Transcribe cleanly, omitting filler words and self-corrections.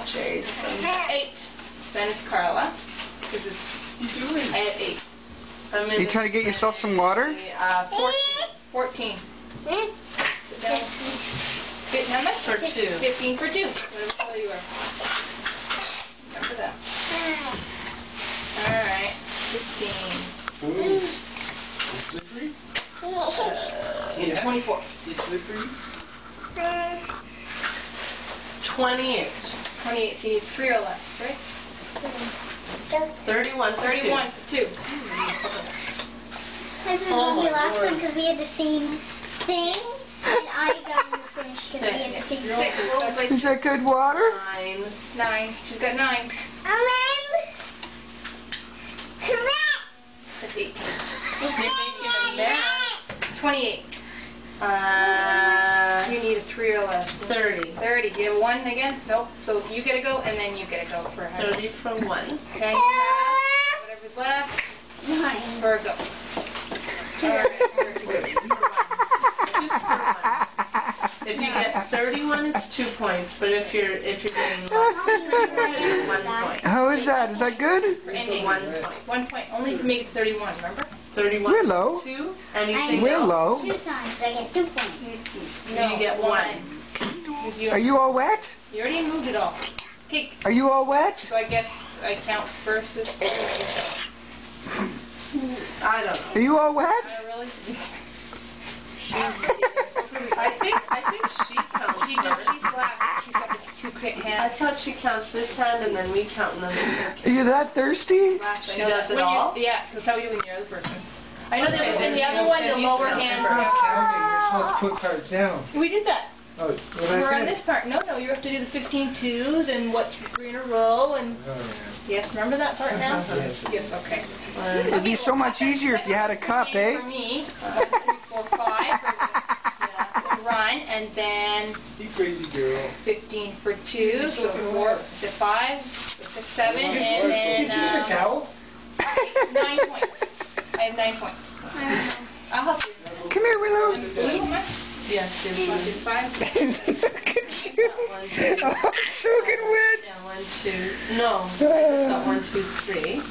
Jason. 8. Then it's Carla. Because it's, I have 8. You trying to get yourself some water? 14. Sit down. How much? For 2. 15 for 2. Whatever color you are. Remember that. Alright. 15. Slippery? 24. You slippery? 28. 28. So you need 3 or less, right? 31 for 31 for 2. I didn't Oh know my the last Lord. one because we had the same thing, and I got to finish because we had the same thing. 6. So it's like Is that good water? 9. 9. She's got 9. That's 18. You're making a mess. 28. You need a 3 or less. 30. 30. Do you have 1 again? Nope. So you get to go, and then you get to go for 30 for 1. Then you have whatever's left for a go. Alright. If you get 31, it's 2 points. But if you're getting 1 point. How is that? Is that good? For ending. 1 point. 1 point. Only if you make it 31, remember? 31. We're low. 2. Anything We're else? low. 2 times, I get 2 points. You get 1. Are you all wet? You already moved it all. Okay. Are you all wet? So I guess I count versus. I don't know. Are you all wet? I really. I think she counts. She does. She's black. She's got the 2 quick I hands. thought she counts this hand and then we count another hand. Are you that thirsty? Last, I She know does that. it When all? Yeah, they'll tell you when you're the other person. I know Okay, that in the then other you- one, the then you lower count. hand. You're not counting, you're supposed to put cards down. We did that. Oh, well, We're on that's this part. No, you have to do the 15 twos and what 3 in a row and. Oh, Yes, remember that part now? Yes. Yes, okay. It'd be so much easier if you had a cup, eh? For me, 1, 2, 3, 4, 5 for the run, and then yeah. You crazy girl. 15 for 2, so 4 to 5, 6, 7, and then Did you use a towel? 9 points. I have 9 points. I'll help you. Come here, Willow. Blue, how much? Yes, there's 1 1. to 5. Look at you. Oh, I'm soaking wet. Yeah, 1, 2. No. Got 1, 2, 3.